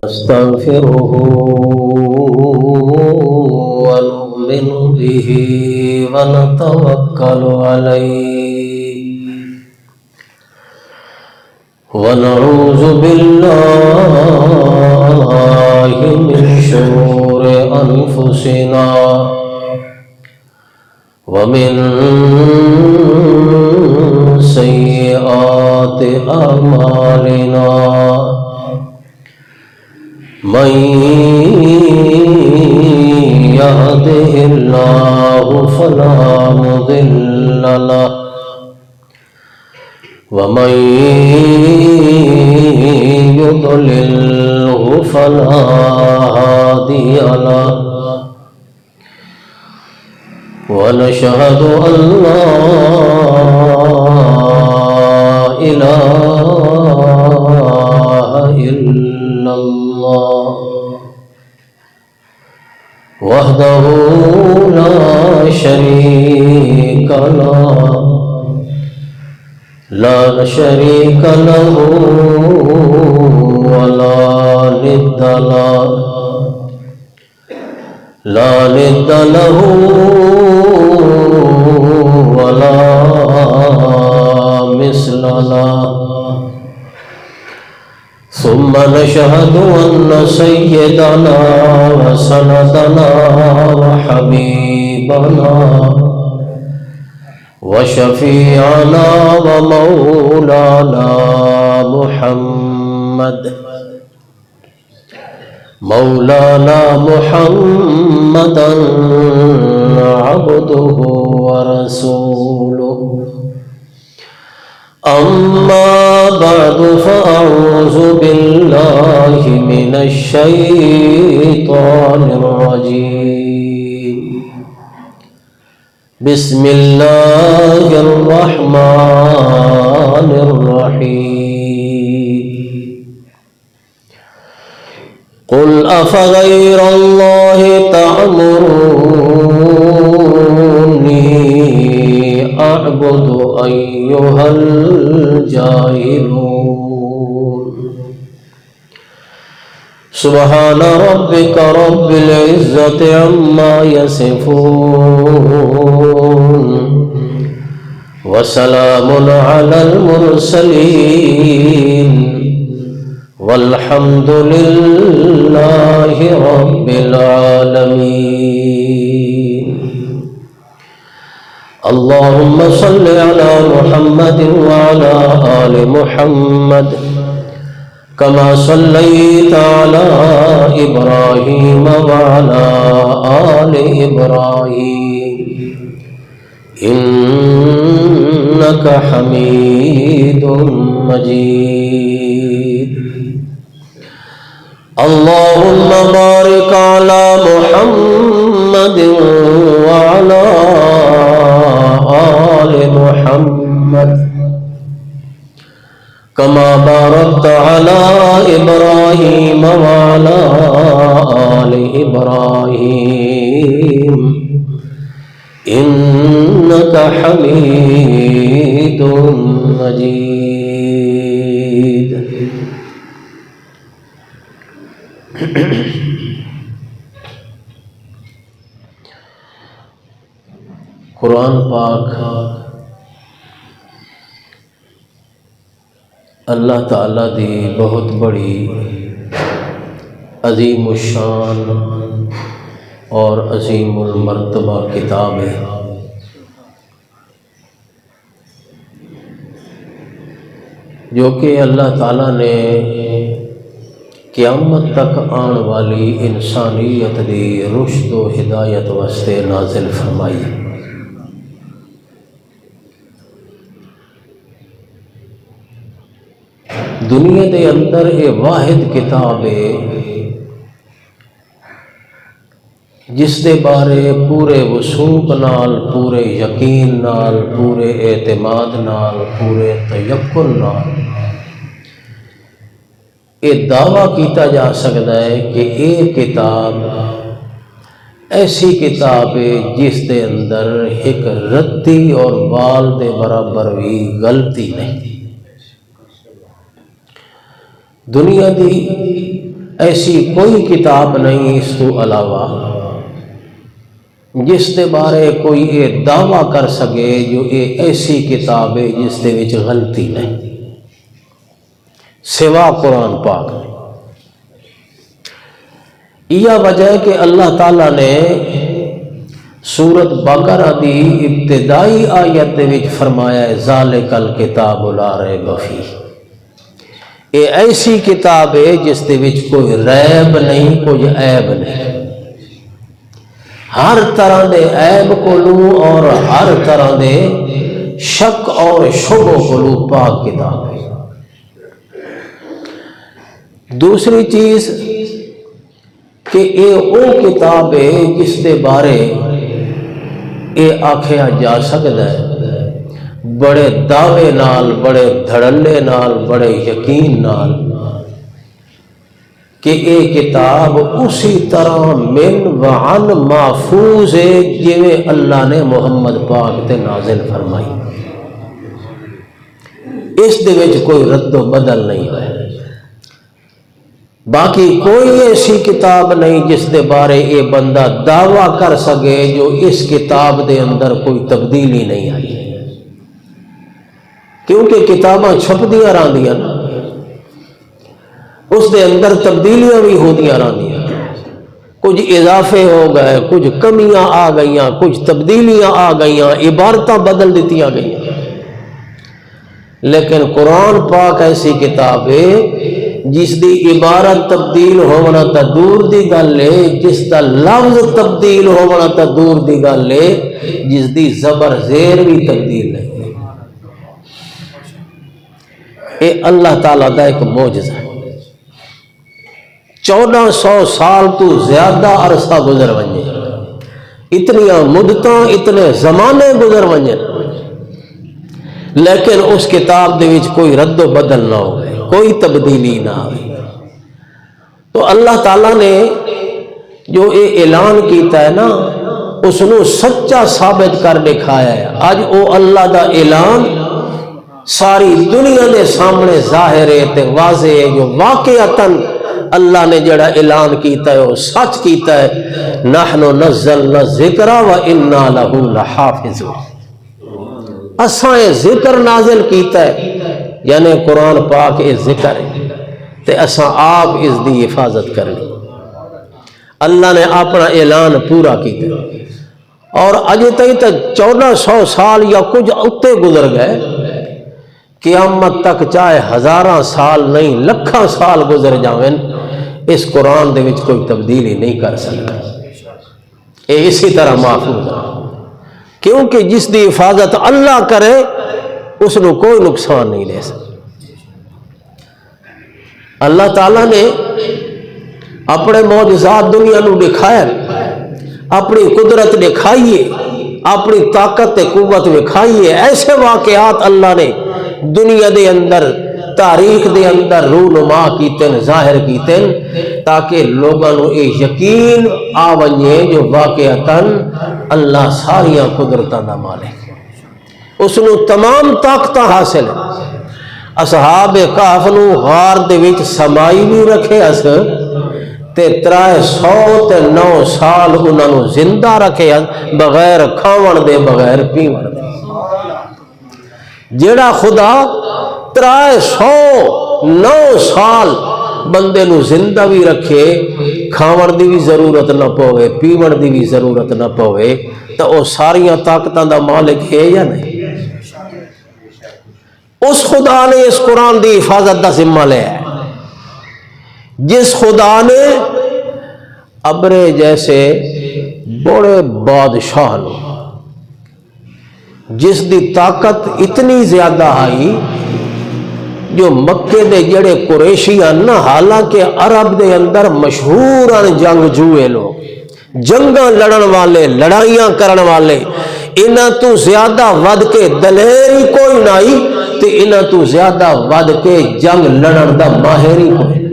نستغفره ونؤمن به ونتوكل عليه ونعوذ بالله من شرور أنفسنا ومن سيئات أعمالنا من يهده الله فلا مضل له ومن يضلله فلا هادي له ونشهد أن لا إله إلا الله وحده لا شريك له ولا ند له ولا مثل له ثم نشهد أن سيدنا وسندنا وحبيبنا وشفيعنا ومولانا محمدا عبده ورسوله أما بعد فأعوذ بالله من الشيطان الرجيم بسم الله الرحمن الرحيم قل أفغير الله تأمروني أعبد أيها الجاهلون سبحان ربك رب العزة عما يصفون وسلام على المرسلين والحمد لله رب العالمين اللهم صل على محمد وعلى آل محمد كما صليت على إبراهيم وعلى آل إبراهيم إنك حميد مجيد اللهم بارك على محمد وعلى آل محمد كما باركت على إبراهيم وعلى آل إبراهيم إنك حميد مجيد قرآن پاک اللہ تعالیٰ دی بہت بڑی عظیم الشان اور عظیم المرتبہ کتاب ہے جو کہ اللہ تعالیٰ نے قیامت تک آن والی انسانیت دی رشد و ہدایت واسطے نازل فرمائی. دنیا دے اندر یہ واحد کتاب ہے جس دے بارے پورے وثوق نال، پورے یقین نال، پورے اعتماد نال، پورے تیقن نال یہ دعویٰ کیتا جا سکتا ہے کہ یہ کتاب ایسی کتاب ہے جس دے اندر ایک رتی اور بال دے برابر بھی غلطی نہیں. دنیا دی ایسی کوئی کتاب نہیں اس تو علاوہ جس دے بارے کوئی یہ دعویٰ کر سکے جو یہ ایسی کتاب ہے جس دے وچ غلطی نہیں سوا قرآن پاک۔ یہ وجہ ہے کہ اللہ تعالیٰ نے سورت بقرہ دی ابتدائی آیت دے وچ فرمایا ہے ذالک الکتاب لا ریب فیہ، یہ ایسی کتاب ہے جس دے وچ کوئی ریب نہیں، کوئی عیب نہیں، ہر طرح دے عیب کولوں اور ہر طرح دے شک اور شبہ کولوں پاک کتاب ہے۔ دوسری چیز کہ یہ وہ کتاب ہے جس دے بارے یہ آکھیا جا سکتا ہے بڑے دعوے نال، بڑے دھڑلے نال، بڑے یقین نال کہ یہ کتاب اسی طرح من وعن محفوظ ہے جویں اللہ نے محمد پاک تے نازل فرمائی، اس دے وچ کوئی رد و بدل نہیں ہے۔ باقی کوئی ایسی کتاب نہیں جس دے بارے یہ بندہ دعویٰ کر سکے جو اس کتاب دے اندر کوئی تبدیلی نہیں آئی، کیونکہ کتاباں چھپدیاں رہندیاں، اس دے اندر تبدیلیاں بھی ہوندیاں رہندیاں، کچھ اضافے ہو گئے، کچھ کمیاں آ گئیاں، کچھ تبدیلیاں آ گئیاں، عبارتاں بدل دیتیاں گئیاں۔ لیکن قرآن پاک ایسی کتاب ہے جس دی عبارت تبدیل ہونا تا دور دی گل ہے، جس دا لفظ تبدیل ہونا تا دور دی گل ہے، جس دی زبر زیر بھی تبدیل ہے۔ اے اللہ تعالیٰ دا ایک معجزہ ہے۔ 1400 سال تو زیادہ عرصہ گزر ونجے، اتنیاں مدتاں، اتنے زمانے گزر ونجے، لیکن اس کتاب دے وچ کوئی رد و بدل نہ ہو گئے، کوئی تبدیلی نہ ہوئی۔ تو اللہ تعالیٰ نے جو یہ اعلان کیتا ہے نا اس نو سچا ثابت کر دکھایا ہے۔ آج او اللہ دا اعلان ساری دنیا دے سامنے ظاہر ہے تے واضح ہے، جو واقعتاً اللہ نے جڑا اعلان کیتا ہے وہ سچ کیتا ہے، نحن نزلنا الذکر وإنا لہ لحافظون، اساں یہ ذکر نازل کیتا ہے، یعنی قرآن پاک یہ ذکر ہے تے اساں آپ اس دی حفاظت کرنی۔ اللہ نے اپنا اعلان پورا کیتا اور اجے تک 1400 سال یا کچھ اتے گزر گئے، قیامت تک چاہے ہزاراں سال نہیں لکھاں سال گزر جاویں، اس قرآن دے وچ کوئی تبدیلی نہیں کر سکتا، یہ اسی طرح محفوظ ہے، کیونکہ جس دی حفاظت اللہ کرے اس نو کوئی نقصان نہیں دے سکتا۔ اللہ تعالیٰ نے اپنے معجزات دنیا نو دکھایا، اپنی قدرت دکھائیے، اپنی طاقت قوت دکھائیے، ایسے واقعات اللہ نے دنیا دے اندر، تاریخ دے اندر رونما کیتن، ظاہر کیتن، تاکہ لوگوں نو یہ یقین آ ونجے جو واقعتاً اللہ ساریاں قدرتاں دا مالک، اس نو تمام طاقتاں حاصل ہیں۔ اصحاب کہف نو غار دے وچ سمائی بھی رکھے اس تے 309 سال انہاں نو زندہ رکھے بغیر کھاون دے، بغیر پیون دے۔ جیڑا خدا 309 سال بندے نو زندہ بھی رکھے، کھاون دی بھی ضرورت نہ پوے، پیون دی بھی ضرورت نہ پوے، تو وہ ساریاں طاقتاں دا مالک ہے یا نہیں؟ اس خدا نے اس قرآن دی حفاظت دا ذمہ لیا ہے، جس خدا نے ابرے جیسے بڑے بادشاہ نو، جس دی طاقت اتنی زیادہ آئی جو مکے دے جڑے قریشی نا، حالانکہ عرب دے اندر مشہور جنگ جوئے لوگ، جنگاں لڑن والے، لڑائیاں کرن والے، انہاں تو زیادہ ود کے دلیری کوئی نہیں تے انہاں تو زیادہ ود کے جنگ لڑن دا ماہری کوئی،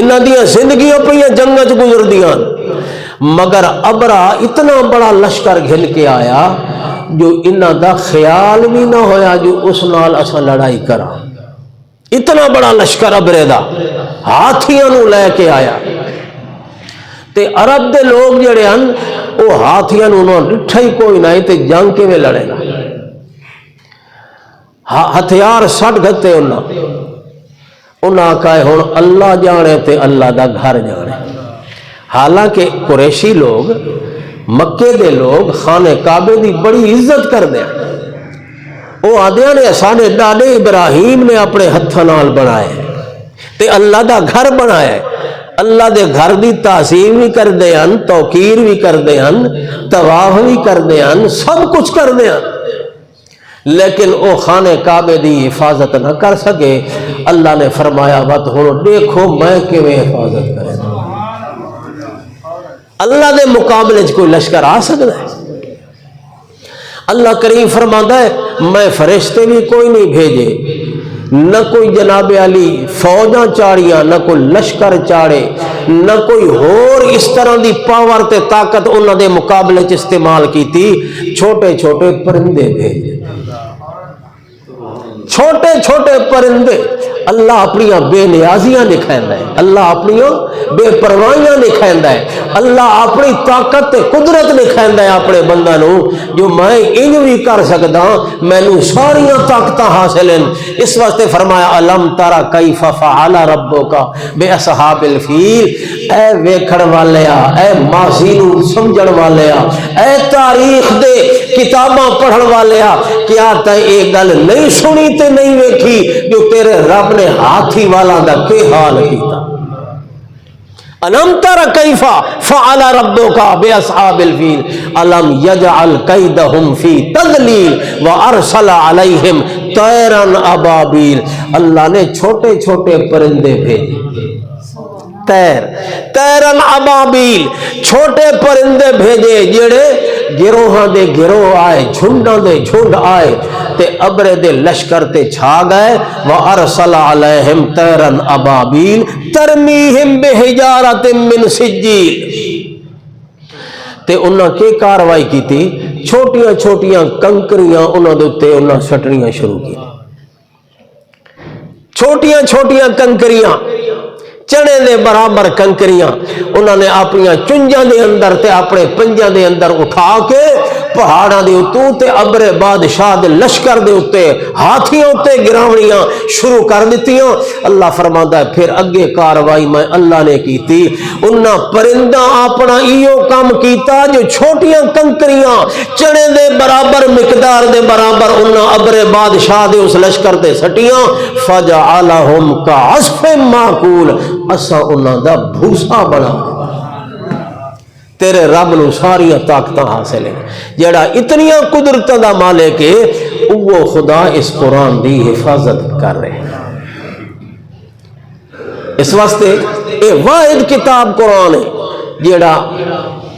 انہاں دیاں زندگیاں پہ جنگاں چ گزر دیاں، مگر ابرا اتنا بڑا لشکر گھن کے آیا جو انہاں دا خیال بھی نہ ہویا جو اس نال اساں لڑائی کراں، اتنا بڑا لشکر ابرے دا، ہاتھیاں نو لے کے آیا تے عرب دے لوگ جڑے ہیں وہ ہاتھیاں نو ڈٹھا ہی کوئی نہیں تے جنگ کیویں لڑے گا ہتھیار سٹ گتے انہاں کہے ہن اللہ جانے تے اللہ دا گھر جانے حالانکہ قریشی لوگ مکے دے لوگ خانہ کعبے دی بڑی عزت کردے ہیں وہ آدھے نے ساڈے ڈاڈے ابراہیم نے اپنے ہتھاں نال بنائے تے اللہ دا گھر بنایا اللہ دے گھر دی تعظیم بھی کردے ہیں توقیر بھی کردے ہیں طواف بھی کردے ہیں سب کچھ کردے ہیں لیکن وہ خانہ کعبے دی حفاظت نہ کر سکے اللہ نے فرمایا بات ہن دیکھو میں کیویں حفاظت کرے اللہ دے مقابلے کوئی لشکر آ سکتا ہے اللہ کریم فرماتا ہے میں فرشتے بھی کوئی نہیں بھیجے نہ کوئی جناب علی فوجاں چاڑیاں نہ کوئی لشکر چاڑے نہ کوئی اور اس طرح دی پاور تے طاقت انہاں دے مقابلے چ استعمال کیتی چھوٹے چھوٹے پرندے بھیجے چھوٹے چھوٹے پرندے اللہ اپنی بے نیازیاں دکھائندا ہے اللہ اپنی بے پروائیاں دکھائندا ہے اللہ اپنی طاقت تے قدرت دکھائندا ہے اپنے بندہ نو جو میں انج بھی کر سکدا مینوں ساریاں طاقتاں حاصل ہیں اس واسطے فرمایا الم ترى کیف فعل ربک باصحاب الفیل اے ویکھن والےا اے ماضی نو سمجھن والےا اے تاریخ دے کتاباں پڑھن والےا کیا تے یہ گل نہیں سنی تے نہیں ویکھی جو تیرے رب نے ہاتھی والا دا کے حال کیتا الم تر کیف فعل ربک باصحاب الفیل الم یجعل کیدہم فی تضلیل وارسل علیہم طیرا ابابیل اللہ نے چھوٹے چھوٹے پرندے بھیجے تیرن ابابیل چھوٹے پرندے بھیجے جڑے گروہاں دے گروہ آئے جھنڈاں دے جھنڈ آئے تے ابرے دے لشکر تے چھا گئے وارسل علیہم طیرن ابابیل ترمیہم بحجارۃ من سجیل تے انہاں کی کاروائی کی تھی چھوٹیاں چھوٹیاں کنکریاں انہاں دے اوتے انہاں سٹنیاں شروع کی چھوٹیاں چھوٹیاں کنکریاں چنے دے برابر کنکریاں انہوں نے اپنی چنجاں دے اندر تے اپنے پنجاں دے اندر اٹھا کے پہاڑاں دے اتوں تے ابر بادشاہ دے لشکر دے اتے ہاتھیاں اتے گراونیاں شروع کر دیتیاں اللہ فرماتا ہے پھر اگے کاروائی میں اللہ نے کیتی انہاں پرندہ اپنا ایو کام کیتا جو چھوٹیاں کنکریاں چنے دے برابر مقدار دے برابر انہاں ابر بادشاہ دے اس لشکر دے سٹیاں فجعلہم کعصف ماکول اسا انہاں دا بھوسا بنا تیرے رب نو ساریاں طاقتاں حاصل ہیں جڑا اتنیاں قدرتاں دا مالک ہے وہ خدا اس قرآن دی حفاظت کر رہے ہیں اس واسطے اے واحد کتاب قرآن ہے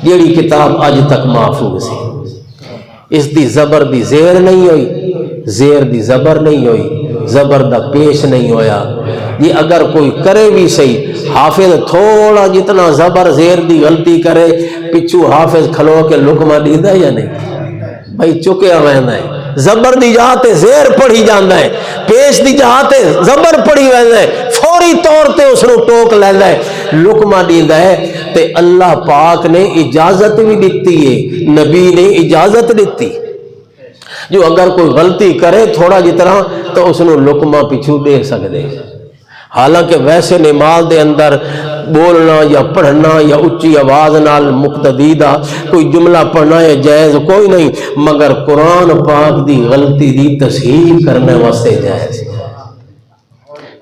جیڑی کتاب اج تک محفوظ ہے اس دی زبر دی زیر نہیں ہوئی زیر دی زبر نہیں ہوئی زبر دا پیش نہیں ہویا یہ اگر کوئی کرے بھی صحیح حافظ تھوڑا جتنا زبر زیر دی غلطی کرے پچھو حافظ کھلو کے لکمہ دیدہ یا نہیں بھائی چکے آمینہ ہے زبر دی جہاں تے زیر پڑھی جاندہ ہے پیش دی جہاں تے زبر پڑھی ویندہ ہے فوری طور تے اس نے ٹوک لیندہ ہے لکمہ دیندہ ہے تے اللہ پاک نے اجازت بھی دیتی ہے نبی نے اجازت دیتی جو اگر کوئی غلطی کرے تھوڑا جتنا تو اس نے لکمہ پچھو دے سکتے حالانکہ ویسے نماز دے اندر بولنا یا پڑھنا یا اچھی آواز نال مقتدیدہ کوئی جملہ پڑھنا ہے جائز کوئی نہیں مگر قرآن پاک دی غلطی دی تصحیح کرنے واسطے جائز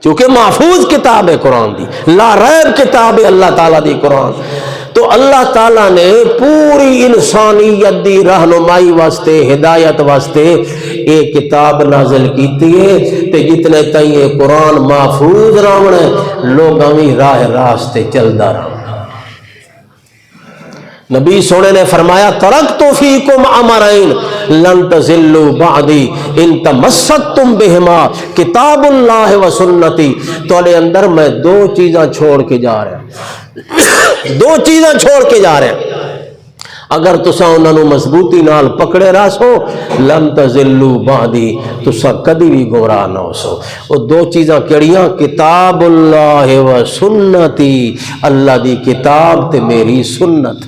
چونکہ محفوظ کتاب ہے قرآن دی لا ریب کتاب ہے اللہ تعالیٰ دی قرآن تو اللہ تعالیٰ نے پوری انسانیت دی رہنمائی واسطے ہدایت واسطے ایک کتاب نازل کیتی ہے تے جتنے تائیں یہ قرآن محفوظ رہنے لوگ ہمیں راہ راستے چلدا رہنا نبی سونے نے فرمایا ترکت فیکم امرین لن تزلوا بعدی ان تمسکتم بہما کتاب اللہ و سنتی تولے اندر میں دو چیزاں چھوڑ کے جا رہا ہوں دو چیزیں چھوڑ کے جا رہے ہیں اگر تسا انہاں نو مضبوطی نال پکڑے راسو لم تزلو بعدی تسا کدی بھی گمراہ نہ ہو سو۔ وہ دو چیزاں کیڑیاں؟ کتاب اللہ و سنتی، اللہ دی کتاب تے میری سنت،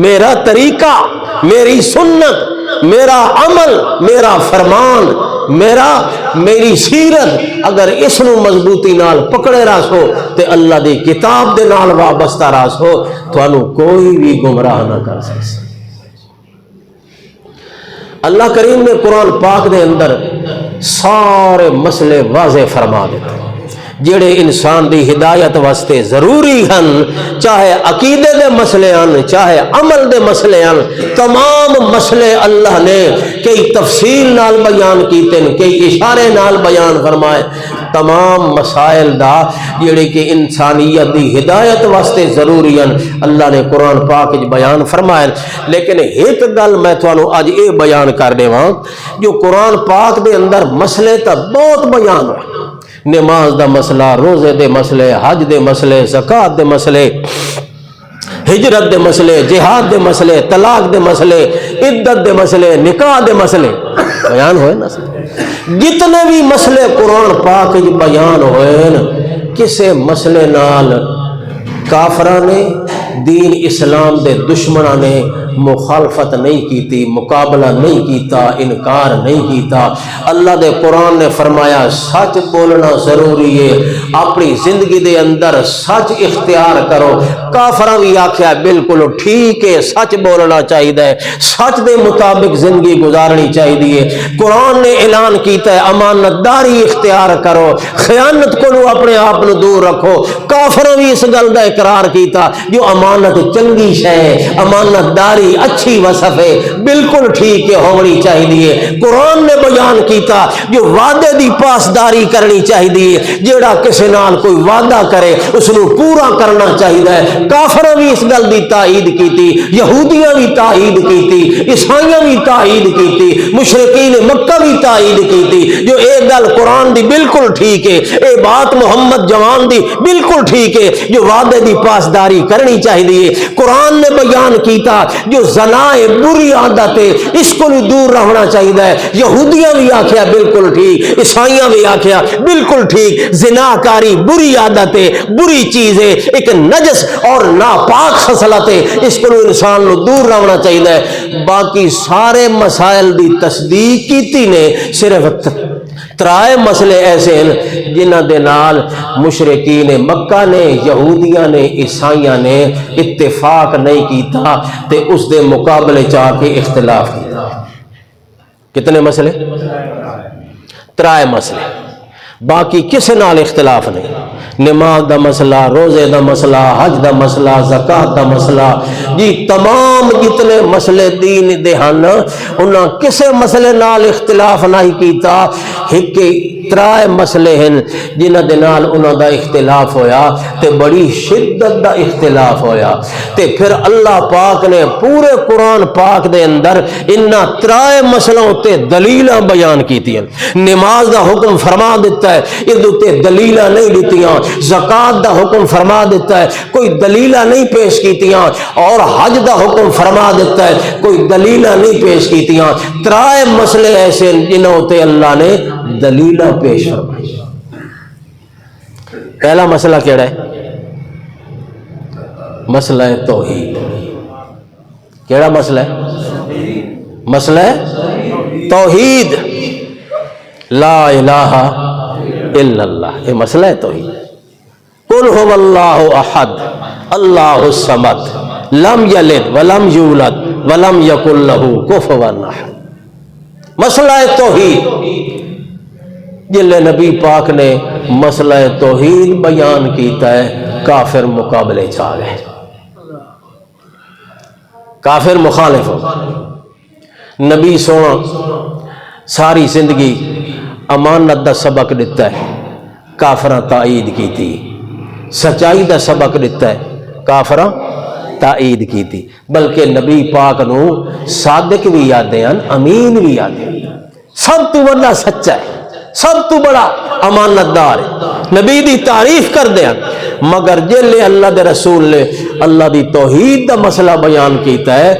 میرا طریقہ، میری سنت، میرا عمل، میرا فرمان، میری سیرت، اگر اس نو مضبوطی نال پکڑے راسو تے اللہ دی کتاب دے نال وابستہ راسو، تھانو کوئی بھی گمراہ نہ کر سکے۔ اللہ کریم نے قرآن پاک دے اندر سارے مسئلے واضح فرما دیتے جڑے انسان دی ہدایت واسطے ضروری ہن، چاہے عقیدے دے مسئلے ہن، چاہے عمل دے مسئلے ہن، تمام مسئلے اللہ نے کئی تفصیل نال بیان کیتے ہیں، کئی اشارے نال بیان فرمائے۔ تمام مسائل دا جڑے کہ انسانیت دی ہدایت واسطے ضروری ہیں اللہ نے قرآن پاک بیان فرمائے۔ لیکن ایک گل میں تھانوں اج اے بیان کر دیواں، جو قرآن پاک دے اندر مسئلے تا بہت بیان ہوئے، نماز دا مسئلہ، روزے دے مسئلے، حج دے مسئلے، زکوٰۃ دے مسئلے، ہجرت دے مسئلے، جہاد دے مسئلے، طلاق دے مسئلے، عدت دے مسئلے، نکاح دے مسئلے بیان ہوئے نا۔ جتنے بھی مسئلے قرآن پاک بیان ہوئے کسے مسئلے نال کافران نے، دین اسلام دے دشمنوں نے مخالفت نہیں کیتی، مقابلہ نہیں کیتا، انکار نہیں کیتا۔ اللہ دے قرآن نے فرمایا سچ بولنا ضروری ہے، اپنی زندگی دے اندر سچ اختیار کرو۔ کافراں بھی آکھیا بالکل ٹھیک ہے، سچ بولنا چاہیے، سچ دے مطابق زندگی گزارنی چاہیے۔ قرآن نے اعلان کیتا ہے امانت داری اختیار کرو، خیانت کو اپنے آپ نو دور رکھو۔ کافراں بھی اس گل دا اقرار کیتا جو امانت چنگی شے، امانت داری اچھی وصف ہے، بالکل ٹھیک ہے، ہونی چاہیے۔ قرآن نے بیان کیتا جو وعدے دی پاسداری کرنی چاہیے، جیڑا کسی نال کوئی وعدہ کرے اس نو پورا کرنا چاہیے۔ کافراں بھی اس گل دی تائید کیتی، یہودیاں بھی تائید کیتی، عیسائیاں بھی تائید کیتی، مشرکین مکہ بھی تائید کیتی جو اے گل قرآن دی بالکل ٹھیک ہے، اے بات محمد جوان دی بالکل ٹھیک ہے جو وعدے دی پاسداری کرنی چاہیے۔ قرآن نے بیان کیتا جو زنا ہے بری عادت ہے، اس کو بھی دور رہنا چاہیے۔ یہودیاں بھی آکھیا بالکل ٹھیک، عیسائیاں بھی آکھیا بالکل ٹھیک، زنا کاری بری عادت ہے، بری چیز ہے، ایک نجس اور ناپاک خصلت ہے، اس کو انسان نو دور رہنا چاہیے۔ باقی سارے مسائل دی تصدیق کیتی نے، صرف ترائے مسئلے ایسے ہیں جنہ دے نال مشرکین مکہ نے، یہودیاں نے، عیسائیاں نے اتفاق نہیں کیتا تے اس دے مقابلے چاہ کے اختلاف کیتا۔ کتنے مسئلے؟ ترائے مسئلے، باقی کسے نال اختلاف نہیں۔ نماز دا مسئلہ، روزے دا مسئلہ، حج دا مسئلہ، زکوٰۃ دا مسئلہ، جی تمام جتنے مسئلے دین دے ہن انہاں کسے مسئلے نال اختلاف نہیں کیتا۔ ایک ترائے مسئلے ہیں جنہ دے نال انہاں دا اختلاف ہویا تے بڑی شدت دا اختلاف ہویا، تے پھر اللہ پاک نے پورے قرآن پاک دے اندر انہاں ترائے مسئلوں تے دلیلاں بیان کیتی ہیں۔ نماز دا حکم فرما دیتا ہے، ادھو تے دلیلاں نہیں دیتیاں۔ زکوٰۃ دا حکم فرما دیتا ہے، کوئی دلیلاں نہیں پیش کیتیاں، اور حج دا حکم فرما دیتا ہے، کوئی دلیلاں نہیں پیش کیتیاں۔ ترائے مسئلے ایسے جنہوں تے اللہ نے دلیلاں پیش فرمائی۔ پہلا مسئلہ کیڑا ہے؟ مسئلہ توحید۔ کیڑا مسئلہ ہے؟ مسئلہ توحید، لا الہ الا اللہ، یہ مسئلہ ہے توحید۔ قل هو اللہ احد اللہ الصمد لم یلد ولم یولد ولم یکن لہ کفوا احد۔ مسئلہ توحید، جلے نبی پاک نے مسئلہ توحید بیان کیتا ہے، کافر مقابلے چاہ گئے، کافر مخالف ہو۔ نبی سونا ساری زندگی امانت دا سبق دیتا ہے، کافراں تائید کیتی، سچائی دا سبق دیتا ہے، کافراں تائید کیتی، بلکہ نبی پاک نو صادق بھی یادیں ہیں، امین بھی یادیں ہیں، سب تو بڑا سچا ہے۔ سب تو بڑا امانت دار ہے، نبی دی تعریف کر دیا، مگر جلے اللہ دے رسول نے اللہ دی توحید دا مسئلہ بیان کیتا ہے،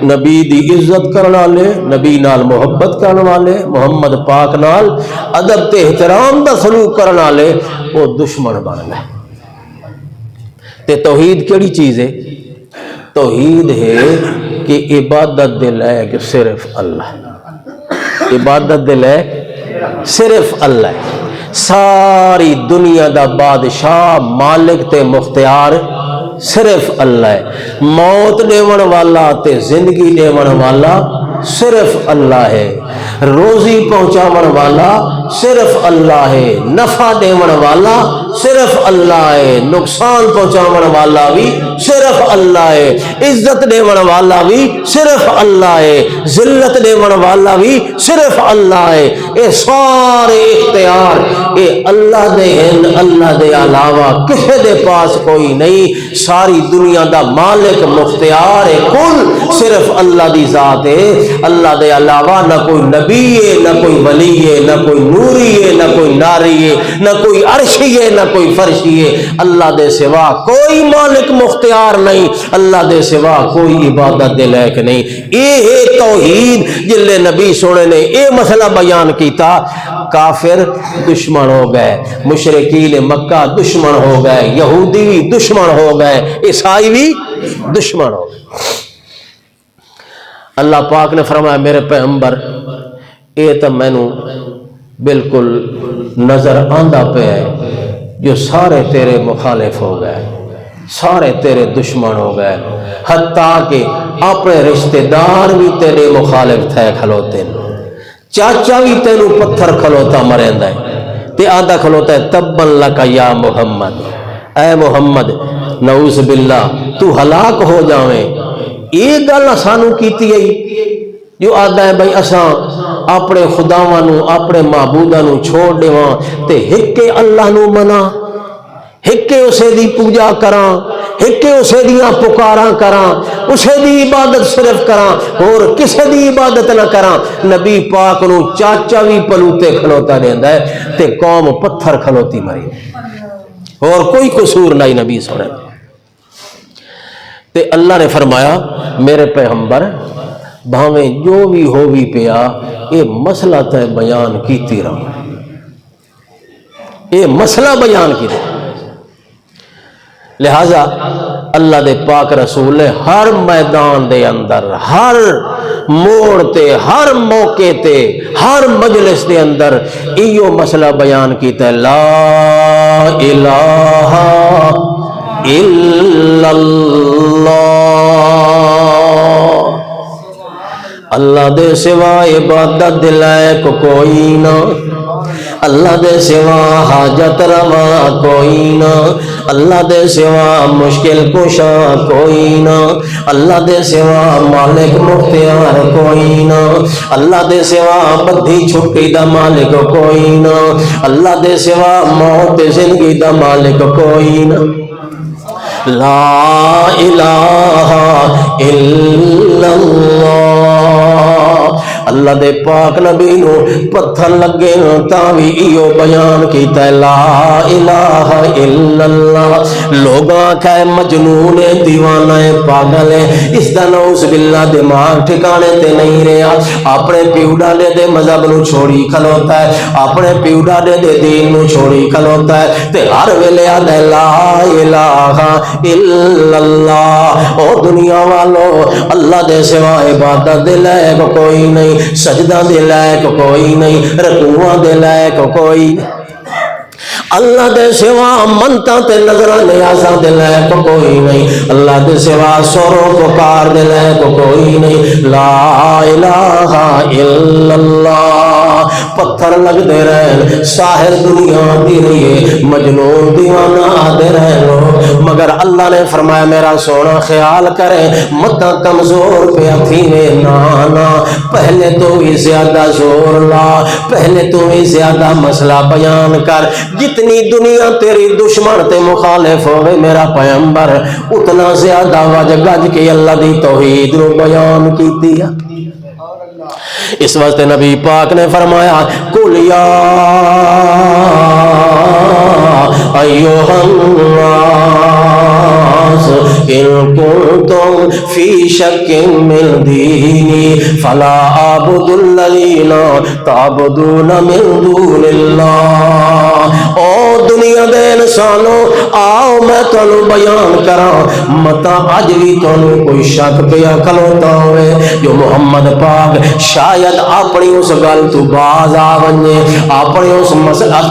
نبی دی عزت کرنے والے، نبی نال محبت کرنے والے، محمد پاک نال ادب تے احترام دا سلوک کرنے والے وہ دشمن بن گئے۔ تے توحید کیڑی چیز ہے؟ توحید ہے کہ عبادت دے لائق صرف اللہ، عبادت دے لائق صرف اللہ ہے، ساری دنیا دا بادشاہ مالک تے مختار صرف اللہ ہے، موت دیون والا تے زندگی دیون والا صرف اللہ ہے، روزی پہنچاون والا صرف اللہ ہے، نفع دیون والا صرف اللہ ہے، نقصان پہنچاون والا بھی صرف اللہ ہے، عزت دیون والا بھی صرف اللہ ہے، ذلت دیون والا بھی صرف اللہ ہے۔ اے سارے اختیار اے اللہ دے ہیں، اللہ دے علاوہ کسی دے پاس کوئی نہیں، ساری دنیا دا مالک مختار ہے کل صرف اللہ دی ذات ہے، اللہ دے علاوہ نہ کوئی نبی ہے، نہ کوئی ولی ہے، نہ کوئی نوری ہے، نہ کوئی ناری ہے، نہ کوئی عرشی ہے، نہ کوئی فرشی ہے، اللہ دے سوا کوئی مالک مختار نہیں، اللہ دے سوا کوئی عبادت دے لائق نہیں۔ اے ہے توحید جلے نبی سونے نے اے مسئلہ بیان کیتا، کافر دشمن ہو گئے، مشرکین مکہ دشمن ہو گئے، یہودی بھی دشمن ہو گئے، عیسائی بھی دشمن ہو گئے۔ اللہ پاک نے فرمایا میرے پیغمبر اے تو مینوں بالکل نظر آندا پہ ہے جو سارے تیرے مخالف ہو گئے، سارے تیرے دشمن ہو گئے، حتیٰ کہ اپنے رشتہ دار بھی تیرے مخالف تھے کھلوتے، چاچا بھی تینوں پتھر کھلوتا مریندا ہے تے آدھا کھلوتا ہے تبن لکا یا محمد، اے محمد نعوذ باللہ تو ہلاک ہو جاویں۔ یہ گل سانو کیتی گئی جو آدھا ہے بھائی اساں اپنے خداواں نو اپنے معبوداں نو چھوڑ دیواں تے ہکے اللہ نو منا، ہکے اسے دی پوجا کراں، ہکے اسے دیاں پکاراں کراں، اسے دی عبادت صرف کراں اور کسے دی عبادت نہ کراں۔ نبی پاک نو چاچا بھی پلوتے کھلوتا رہندا ہے تے قوم پتھر کھلوتی مری، اور کوئی قصور نہیں نبی سنے۔ تے اللہ نے فرمایا میرے پیغمبر بھاویں جو بھی ہو بھی پیا یہ مسئلہ تے بیان کیتی رہو، یہ مسئلہ بیان کی رہو۔ لہذا اللہ دے پاک رسول نے ہر میدان دے اندر، ہر موڑ تے، ہر موقع تے، ہر مجلس دے اندر ایو مسئلہ بیان کیتا ہے، لا الہ الا اللہ، اللہ دے سوا عبادت دے لائق کوئی نہ، اللہ دے سوا حاجت روا کوئی نہ، اللہ دے سوا مشکل کشا کوئی نہ، اللہ دے سوا مالک مختار کوئی نہ، اللہ دے سوا بدھی چھٹی دا مالک کوئی نہ، اللہ دے سوا موت زندگی دا مالک کوئی نہ۔ لا الہ الا اللہ، اللہ دے پاک نبی نو پتھر لگے تاوی ایو بیان کیتا ہے لا الہ الا اللہ۔ لوگاں کہے مجنون ہے، دیوانہ ہے، پاگل ہے، اس دا نعوذ باللہ دماغ ٹھکانے تے نہیں رہا، اپنے پیو ڈاڈے دے مذہب نو چھوڑی کھلوتا ہے، اپنے پیو ڈاڈے دے دین نو چھوڑی کھلوتا ہے تے ہر ویلے آدھے لا الہ الا اللہ۔ او دنیا والو اللہ دے سوا عبادت دے لائق کوئی نہیں، سجدہ دے لائق کوئی نہیں، رکوعاں دے لائق کوئی نہیں، اللہ دے سوا منتا تے نظرہ نیازہ دے لائق کوئی نہیں، اللہ دے سوا سورو پکار دے لائق کوئی نہیں۔ لا الہ الا اللہ، پتھر لگ دے رہن، ساحر دنیا دی رہیے، مجنون دیوانہ دے رہن، مگر اللہ نے فرمایا میرا سونا خیال کرے متا کمزور پہ تھیوے نانا، پہلے تو بھی زیادہ زور لا، پہلے تو بھی زیادہ مسئلہ بیان کر، جتنی دنیا تیری دشمن تے مخالف ہوئے میرا پیغمبر اتنا زیادہ وج گج کے اللہ دی توحید نو بیان کی دیا۔ اس واسطے نبی پاک نے فرمایا قل یا ایھا الناس ان کنتم فی شک من دینی فلا اعبد الذین تعبدون من دون اللہ۔ او دنیا دے انسانوں آؤ میں تانوں بیان کراں، متا اج بھی تانوں کوئی شک پیا کھلوتا ہوئے جو محمد پاک شاید اپنی اس گل تو باز آ ونجے، اپنی اس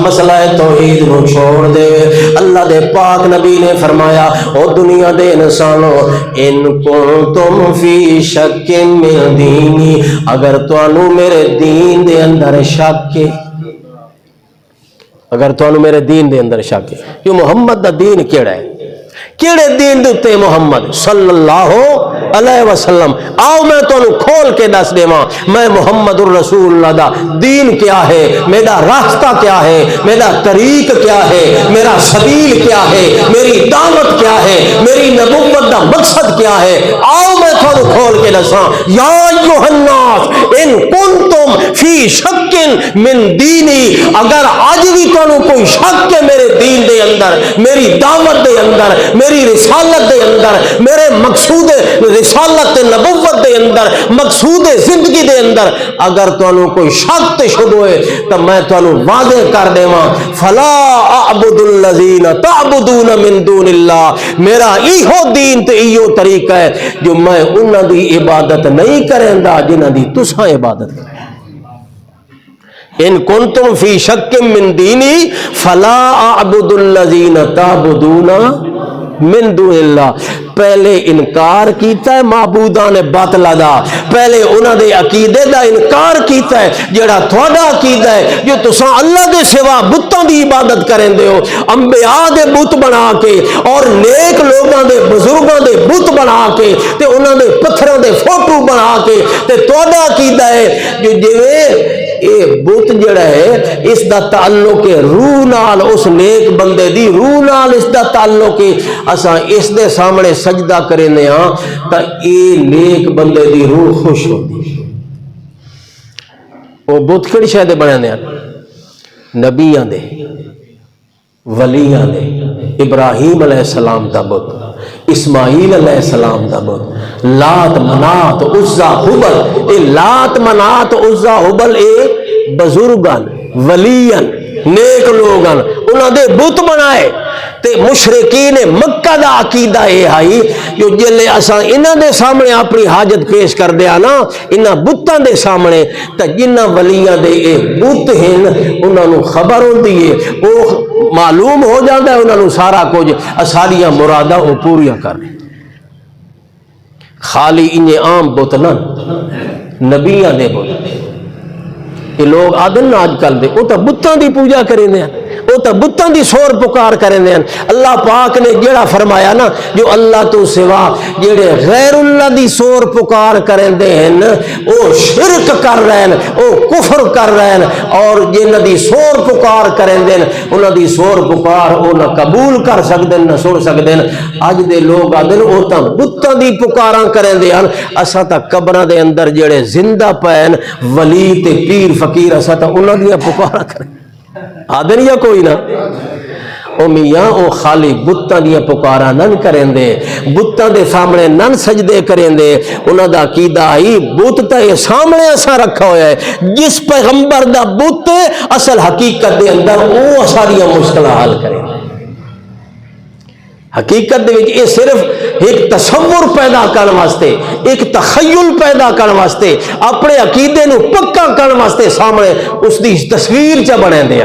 مسئلہ توحید نو چھوڑ دے۔ اللہ دے پاک نبی نے فرمایا او دنیا دے انسانوں ان کنتم فی شک من دینی، اگر تانوں میرے دین دے اندر شک ہے، اگر تانوں میرے دین دے اندر شک ہے، جو محمد دا دین کیڑا ہے، کیڑے دین دے محمد صلی اللہ علیہ وسلم، آؤ میں تانوں کھول کے دس دیواں میں محمد الرسول اللہ دا دین کیا ہے، میرا راستہ کیا ہے، میرا طریق کیا ہے، میرا سبیل کیا ہے، میری دعوت کیا ہے، میری نبوت دا مقصد کیا ہے، آؤ میں تانوں کھول کے دساں۔ یا ایھا الناس ان کنتم فی شک من دینی، اگر آج بھی تانوں کوئی شک ہے میرے دین دے اندر، میری دعوت دے اندر، میری رسالت دے اندر، میرے مقصود رسالت نبوت دے اندر، مقصود زندگی دے اندر اگر تانوں کوئی شک تے شبہ ہوئے تو میں تانوں واضح کر دیواں فلا اعبد الذین تعبدون من دون اللہ، میرا ایہو دین تے ایہو طریقہ ہے جو میں انہاں دی عبادت نہیں کریندا جنہاں دی تساں عبادت کریں۔ ان کنتم فی شک من دینی فلا اعبد الذین تعبدون من دون اللہ، پہلے انکار کیتا ہے معبودان باطل دا، پہلے انہاں دے عقیدے دا انکار کیتا ہے جڑا تھوڑا عقیدہ ہے جو تساں اللہ دے سوا بتاں دی عبادت کریندے ہو، انبیاء دے بت بنا کے اور نیک لوگاں دے بزرگاں دے بت بنا کے تے انہاں دے پتھراں دے فوٹو بنا کے تے تھوڑا عقیدہ ہے جو جویں اے بت جڑا ہے اس دا تعلق ہے روح نال، اس نیک بندے دی روح نال اس دا تعلق ہے، اساں اس دے سامنے سجدہ کرینے ہاں تا اے نیک بندے دی روح خوش ہوندی۔ او بت کیڑی شے دے بنے نے؟ نبیاں دے، ولیاں دے، ابراہیم علیہ السلام دا بت، اسماعیل علیہ السلام دا بت، لات منات عزا حبل، اے لات منات عزا حبل اے بزرگان ولیان نیک لوگان انہاں دے بت بنائے تے مشرکین مکہ دا عقیدہ اے آئی جو جلے اساں انہاں دے سامنے اپنی حاجت پیش کر دیا نا انہاں بتاں دے سامنے تا جنہاں ولیاں دے اے بت ہیں انہاں نو خبر ہوندی ہے، وہ معلوم ہو جاتا ہے انہاں نو سارا کچھ ساریاں مراداں وہ پوریاں کرنے۔ خالی انہیں عام بت نہ نبیاں دے بت، یہ لوگ آدن نا آج کل دے وہ تو بتاں دی پوجا کریں دے وہ تو بتاں دی سور پکار کریں دے۔ اللہ پاک نے جڑا فرمایا نا جو اللہ تو سوا جڑے غیر اللہ دی سور پکار کریں دے ہیں وہ شرک کر رہے ہیں، وہ کفر کر رہے ہیں، اور جنہ دی سور پکار کریں دے انہاں دی سور پکار وہ نہ قبول کر سکتے نہ سن سکتے۔ اج دے لوگ آدن وہ تو بتاں دی پکاراں کریں دے ہیں، اساں تا قبراں دے اندر جڑے زندہ پین ولی تے پیر فقیر اساں تا انہاں دی پکاراں کریں آدن یا کوئی نہ۔ او میاں او خالی بتاں دیا پکاراں نن کریں دے، بتاں دے سامنے نن سجدے کریں دے، انہاں دا عقیدہ آئی بت تے سامنے اساں رکھا ہویا ہے، جس پیغمبر دا بت اصل حقیقت دے اندر او ساریاں مشکلاں حل کریں۔ حقیقت دے وچ یہ صرف ایک تصور پیدا کرنے واسطے، ایک تخیل پیدا کرنے واسطے، اپنے عقیدے نو پکا کرنے واسطے سامنے اس دی تصویر چ بنے دے،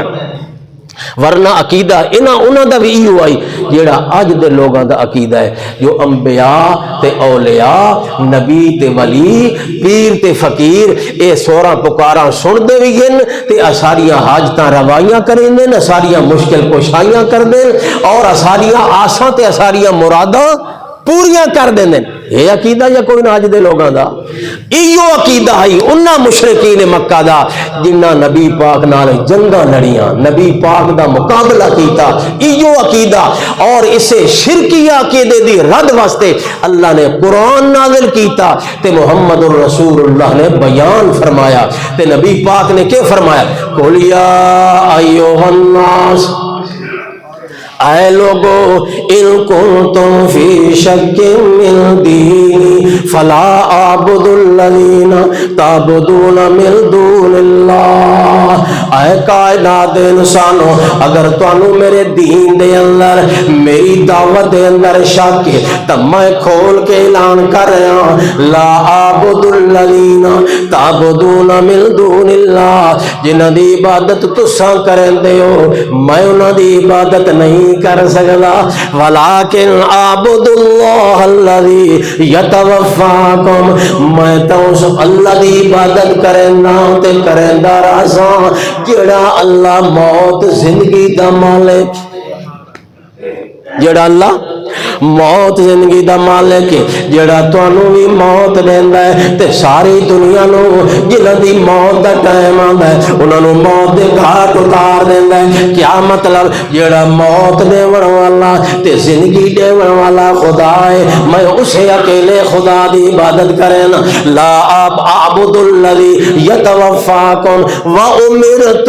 ورنہ عقیدہ انہاں دا بھی ایو آئی جیڑا اج دے لوگاں دا عقیدہ ہے جو انبیاء تے اولیاء، نبی تے ولی، پیر تے فقیر اے سوراں پکاراں سن دے بھی گن تے اساریاں حاجتاں روائیاں کریں دے، اساریاں مشکل کوشائیاں کر دیں اور اساریاں آساں تے اساریاں مراداں پوریاں کر دیں۔ یہ عقیدہ یا کوئی نہ اج دے لوگاں دا؟ ایو عقیدہ ہے انہاں مشرکین مکہ دا جنہاں نبی پاک نال جنگاں لڑیاں، نبی پاک دا مقابلہ کیتا، ایو عقیدہ۔ اور اسے شرکیہ عقیدے دی رد واسطے اللہ نے قرآن نازل کیتا تے محمد الرسول اللہ نے بیان فرمایا تے نبی پاک نے کیا فرمایا؟ قل یا ایھا الناس، اے لوگو، ان کنتم فی شک من دینی فلا اعبد الذین تعبدون من دون اللہ۔ اے کائنات دے انسانو، اگر تانوں میرے دین دے اندر، میری دعوت دے اندر شک ہے تو میں کھول کے اعلان کر رہا ہوں، لا اعبد الذین تعبدون من دون اللہ، جنہاں دی عبادت تساں کرندے ہو میں انہاں دی عبادت نہیں کر سکتا، ولیکن اعبد اللہ الذی یتوفاکم، میں تو اللہ دی عبادت کرنا تے کرندا رہاں جڑا اللہ موت زندگی دا مالک، جڑا اللہ موت زندگی دا مالک ہے، جڑا تانوں بھی موت دیندا ہے تے ساری دنیا نو جنہاں دی موت دا ٹائم آندا ہے انہاں نو موت دے گھاٹ اتار دیندا ہے۔ کیا مطلب؟ جڑا موت دیون والا تے زندگی دیون والا خدا ہے، میں اسے اکیلے خدا دی عبادت کرنا، لا اعبد الذی یتوفاکم وامرت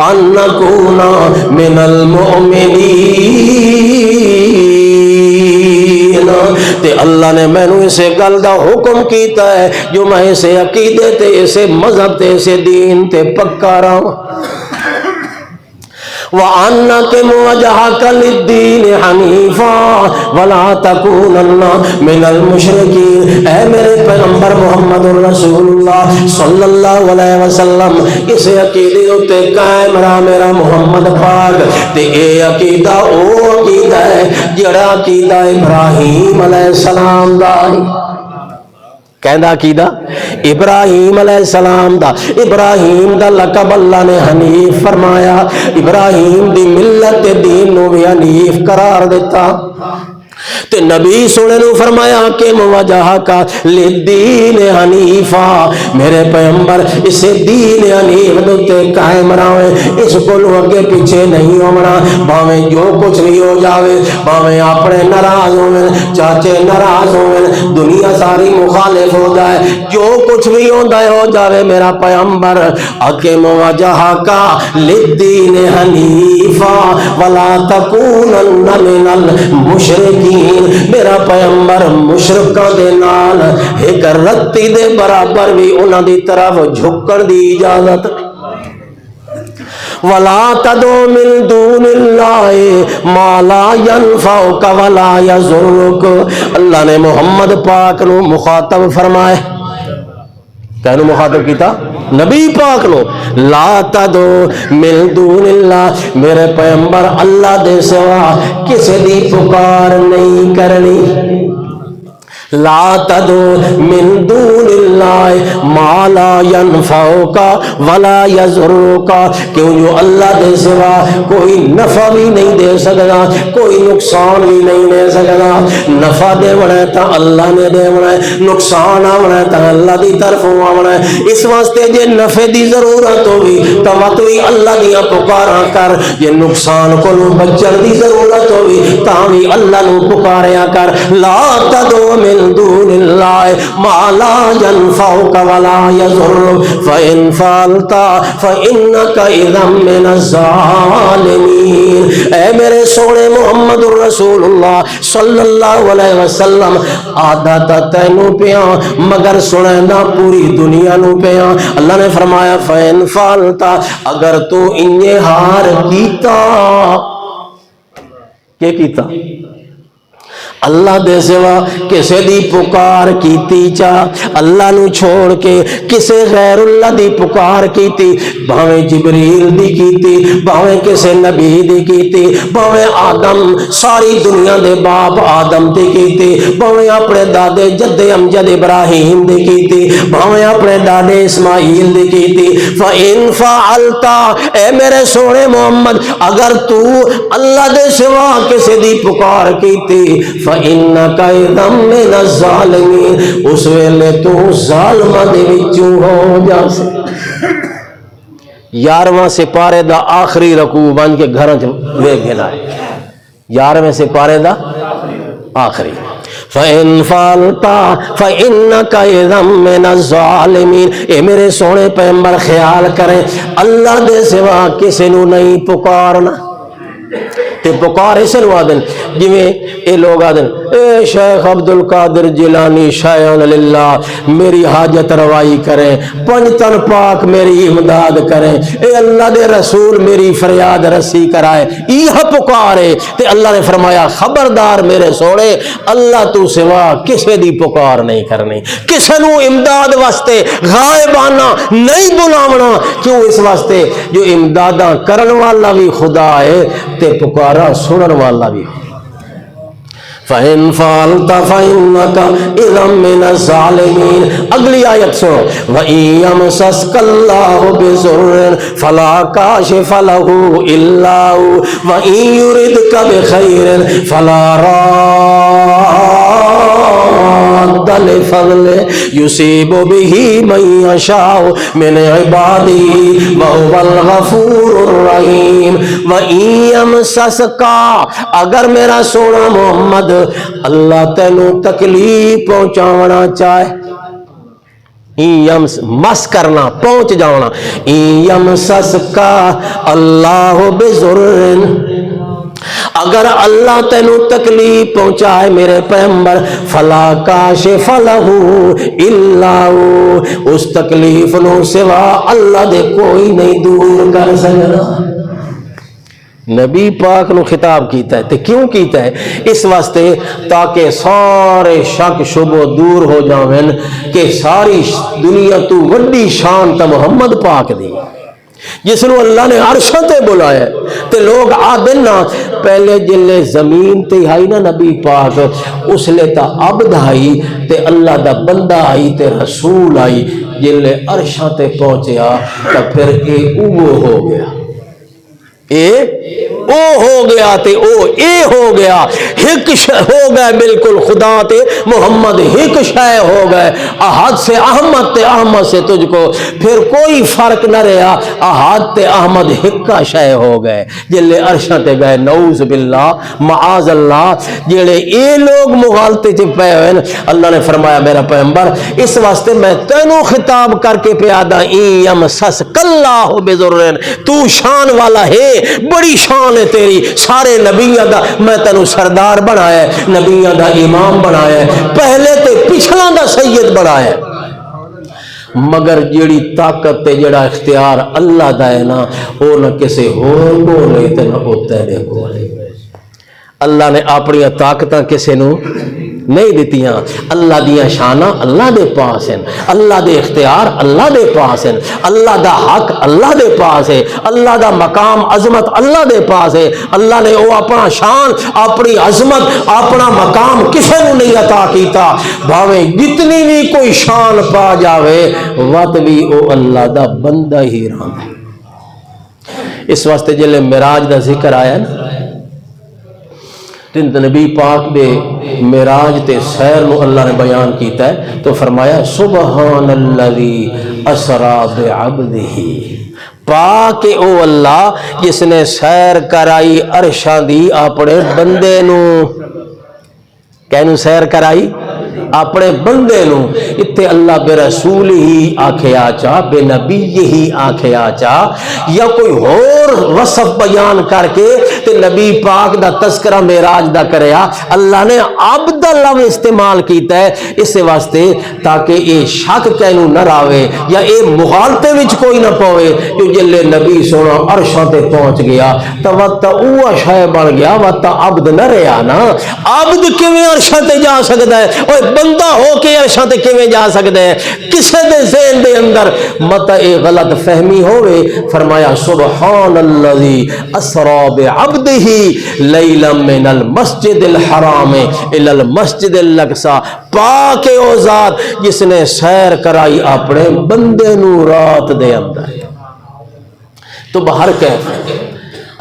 ان اکون من المؤمنین۔ تے اللہ نے میں نے اسے گل دا حکم کیتا ہے جو میں اسے عقیدے تے اسے مذہب تے اسے دین تے پکا رہا، وَأَنَّكَ وَجْهَكَ لِلدِّينِ حَنِيفًا وَلَا تَكُونَنَّ مِنَ الْمُشْرِكِينَ۔ اے میرے پیغمبر محمد الرسول اللہ صلی اللہ علیہ وسلم، اس عقیدے تے قائم رہا میرا محمد پاک، تے اے عقیدہ او عقیدہ ہے جڑا عقیدہ ابراہیم علیہ السلام دا کہندا عقیدہ ابراہیم علیہ السلام دا۔ ابراہیم دا لقب اللہ نے حنیف فرمایا، ابراہیم دی ملت دین نو بھی حنیف قرار دیتا تے نبی سونے نو فرمایا کہ موجہ کا لدین حنیفہ، میرے پیغمبر اسے دین حنیف دوتے قائم رہے، اس کو اگے پیچھے نہیں ہونا، باویں جو کچھ بھی ہو جاوے، باویں اپنے ناراض ہوئے، چاچے ناراض ہوئے، دنیا ساری مخالف ہو جائے، جو کچھ بھی ہو جاوے، میرا پیغمبر اکے موجہ کا لدین حنیفہ ولا تکونن من المشرکین، میرا پیغمبر مشرکاں دے نال ایک رتی دے برابر بھی انہاں دی طرف جھکن دی اجازت، ولا تدعو من دون اللہ ما لا ينفعك ولا يضرك۔ اللہ نے محمد پاک نو مخاطب فرمائے، کہنو مخاطب کیتا نبی پاک نو، لا تدعو من دون اللہ، میرے پیغمبر اللہ دے سوا کسی دی پکار نہیں کرنی، لا تدعو من دون اللہ ما لا ينفعك ولا يضرك، کیوں جو اللہ دے سوا کوئی نفع بھی نہیں دے سکتا، کوئی نقصان بھی نہیں دے سکتا، نفع دے بنا تا اللہ نے دے بنا، نقصان آنا تا اللہ دی طرف آنا، اس واسطے جے نفع دی ضرورت ہوگی تو مت بھی اللہ دیا پکارا کر، جے نقصان کو بچن دی ضرورت ہوگی تا بھی اللہ نو پکاریا کر، لا تدعو من دون اللہ ما لا ينفعك ولا يضرك فإن فعلت فإنك إذا من الظالمين۔ اے میرے سونے محمد الرسول اللہ صلی اللہ علیہ وسلم، عادت تینوں پیا مگر سنینا پوری دنیا نو پیا۔ اللہ نے فرمایا فإن فعلت، اگر تو انہیں ہار کیتا، کیا کیتا؟ اللہ دے سوا کسے دی پکار کیتی چا، اللہ نو چھوڑ کے کسے غیر اللہ دی پکار کیتی، بھاویں جبریل دی کیتی، بھاویں کسے نبی دی کیتی، بھاویں آدم ساری دنیا دے باپ آدم دی کیتی، بھاویں اپنے دادے جد امجد ابراہیم دی کیتی، بھاویں اپنے دادے اسماعیل دی کیتی، فَإِن فَعَلْتَ، اے میرے سونے محمد اگر تو اللہ دے سوا کسے دی پکار کیتی، فَإِنَّكَ إِذًا مِّنَ الظَّالِمِينَ اس ویلے تو ظالماں دے وچوں ہو جاسے 11واں سپارے دا آخری رکوع بن کے گھراں چ ویکھ گنا ہے 11ویں سپارے دا آخری فَإِن فَعَلْتَ فَإِنَّكَ إِذًا مِّنَ الظَّالِمِينَ اے میرے سونے پیغمبر خیال کریں اللہ دے سوا کسی نو نہیں پکارنا تے پکار اسے نو آدن جویں اے لوگ آدن اے شیخ عبدالقادر جیلانی شایان للہ میری حاجت روائی کریں پنجتن پاک میری امداد کریں اے اللہ دے رسول میری فریاد رسی کرائے یہ پکارے تے اللہ نے فرمایا خبردار میرے سوڑے اللہ تو سوا کسے دی پکار نہیں کرنی کسے نو امداد واسطے غائبانہ نہیں بلاونا کیوں اس واسطے جو امداداں کرن والا بھی خدا ہے تے پکارا سنن والا بھی فَإِن فَعَلْتَ فَإِنَّكَ إِذًا مِّنَ الظَّالِمِينَ اگلی آیت سو وَإِن يَمْسَسْكَ اللَّهُ بِضُرٍّ فَلَا كَاشِفَ لَهُ إِلَّا هُوَ وَإِن يُرِدْكَ بِخَيْرٍ فَلَا رَادَّ لِفَضْلِهِ يُصِيبُ بِهِ مَن يَشَاءُ مِنْ عِبَادِهِ وَهُوَ الْغَفُورُ الرَّحِيمُ وَإِن يَمْسَسْكَ اگر میرا سونا محمد اللہ تینو تکلیف پہنچاونا چاہے مس کرنا پہنچ جانا یمسس کا اللہ بضرن اگر اللہ تینو تکلیف پہنچائے میرے پیغمبر فلا کاشف لہ الا ہو اس تکلیف نو سوا اللہ دے کوئی نہیں دور کر سکتا نبی پاک نو خطاب کیتا ہے تے کیوں کیتا ہے اس واسطے تاکہ سارے شک شبہ دور ہو جاویں کہ ساری دنیا تو وڈی شان تا محمد پاک دی جس نو اللہ نے عرشاں تے بلایا تے لوگ آدن نا پہلے جلے زمین تے آئی نا نبی پاک اس لے تا عبد آئی تے اللہ دا بندہ آئی تے رسول آئی جلے عرشاں تے پہنچیا تا پھر اے اوہ ہو گیا اے او ہو گیا تے او اے ہو گیا ہک ہو گئے بالکل خدا تے محمد ہک شے ہو گئے احد سے احمد تے احمد سے تجھ کو پھر کوئی فرق نہ رہا احد تے احمد ہکا شے ہو گئے جلے عرشاں تے گئے نعوذ باللہ معاذ اللہ جڑے اے لوگ مغالطے چ پے ہوئے اللہ نے فرمایا میرا پیغمبر اس واسطے میں تینوں خطاب کر کے پیادا این یمسس کلہ بضرن تو شان والا ہے بڑی شان ہے تیری سارے نبیوں دا میں تینوں سردار بنایا ہے نبیوں دا امام بنایا ہے پہلے تے پچھلا دا سید بنایا ہے مگر جیڑی طاقت تے جڑا اختیار اللہ دا ہے نا او نہ کسے ہور کو نہیں تے نہ او تیرے کو اللہ نے اپنی طاقتاں کسے نو نہیں دیتیاں اللہ دیا شانہ اللہ دے پاس ہیں اللہ دے اختیار اللہ دے پاس ہیں اللہ دا حق اللہ دے پاس ہے اللہ دا مقام عظمت اللہ دے پاس ہے اللہ نے وہ اپنا شان اپنی عظمت اپنا مقام کسے نو نہیں عطا کیتا بھاویں جتنی بھی کوئی شان پا جاوے وقت بھی او اللہ دا بندہ ہی رہا ہے اس واسطے جلے معراج دا ذکر آیا نا تند نبی پاک دے معراج تے سیر نو اللہ نے بیان کیتا ہے تو فرمایا سبحان الذی اسرا بعبدہ پاک او اللہ جس نے سیر کرائی عرشاں دی اپنے بندے نو کہنو سیر کرائی اپنے بندے نو اتھے اللہ بے رسول ہی آکھے آچا بے نبی ہی آکھے آچا یا کوئی اور وصف بیان کر کے تے نبی پاک دا تذکرہ معراج دا کریا اللہ نے عبد اللہ استعمال کیتا ہے اس واسطے تاکہ اے شک کہنو نہ راوے یا اے مغالطے وچ کوئی نہ پوے جو جلے نبی سونا عرشاں تے پہنچ گیا تو وقت اوہ شے بن گیا وقت عبد نہ رہا نا عبد کیویں عرشاں تے جا سکتا ہے اوہ بندہ ہو کے عرشاں تے کیویں جا سکتا ہے کسے دے ذہن دے اندر مت اے غلط فہمی ہوئے فرمایا سبحان الذی اسرا بعبدہ لیلا من المسجد الحرام الی المسجد الاقصی پاک او ذات جس نے سیر کرائی اپنے بندے نو رات دے اندر تو باہر کیف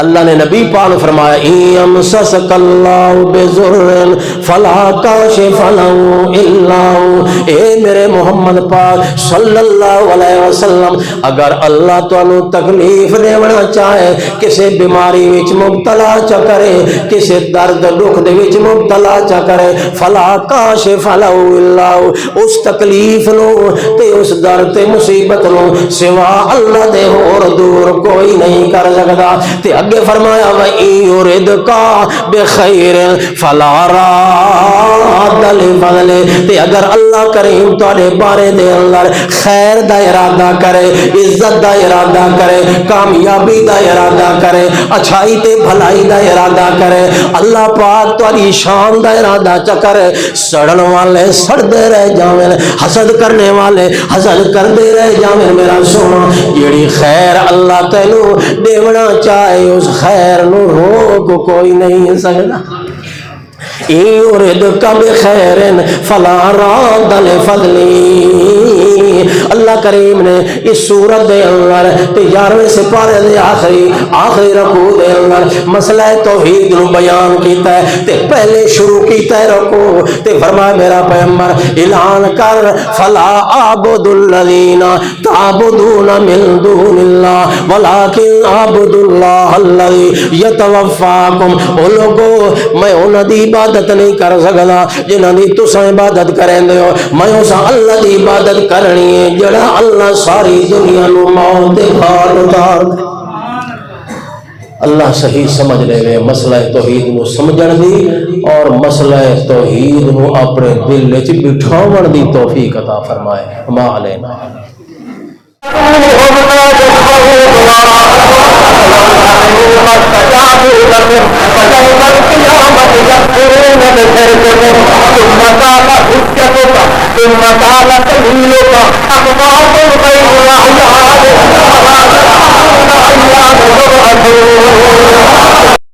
اللہ نے نبی پاک نے فرمایا یمسسک اللہ بضر فلا کاشف له الا هو، اے میرے محمد پاک صلی اللہ علیہ وسلم، اگر اللہ تانوں تکلیف دینا چاہے، کسے بیماری وچ مبتلا چا کرے، کسے درد دکھ دے وچ مبتلا چا کرے، فلا کاشف له الا هو، اس تکلیف نو تے اس درد تے مصیبت نو سوا اللہ دے اور دور کوئی نہیں کر سکدا۔ تے اگے فرمایا وَإِن يُرِدْكَ بِخَيْرٍ فَلَا رَادَّ لِفَضْلِهِ، تے اگر اللہ کریم تواڈے بارے دے اندر خیر دا ارادہ کرے، عزت دا ارادہ کرے، کامیابی دا ارادہ کرے، اچھائی تے بھلائی دا ارادہ کرے، اللہ پاک تواڈی شان دا ارادہ چا کرے، سڑن والے سڑدے رہ جاویں، حسد کرنے والے حسد کردے رہ جاویں، میرا سونا جیڑی خیر اللہ تینوں دیونا چاہے اس خیر نو روک کوئی نہیں سکتا۔ یُرِدْکَ بِخَیْرٍ فَلَا رَادَّ لِفَضْلِهِ، اللہ کریم نے اس سورت دے اندر 11ویں سپارے دے آخری رکوع دے اندر مسئلہ توحید نو بیان کیتا ہے، تے پہلے شروع کیتا ہے رکوع تے فرمایا میرا پیغمبر اعلان کر فَلَا أَعْبُدُ الَّذِينَ تَعْبُدُونَ مِن دُونِ اللَّهِ وَلَٰكِنْ أَعْبُدُ اللَّهَ الَّذِي يَتَوَفَّاكُمْ، او لوگو میں انہاں دی عبادت نہیں کر سکدا جنہاں دی تساں عبادت کریندے ہو، میں اس اللہ دی عبادت کرنی ہے جڑا اللہ ساری دنیا نو موت دے گھاٹ اتار دے۔ اللہ صحیح سمجھ لے وے مسئلہ توحید نو سمجھن دی اور مسئلہ توحید نو اپنے دل وچ بٹھاون دی توفیق عطا فرمائے۔ ما علینا ثم قال سبيلك أقطعت بين الأعياد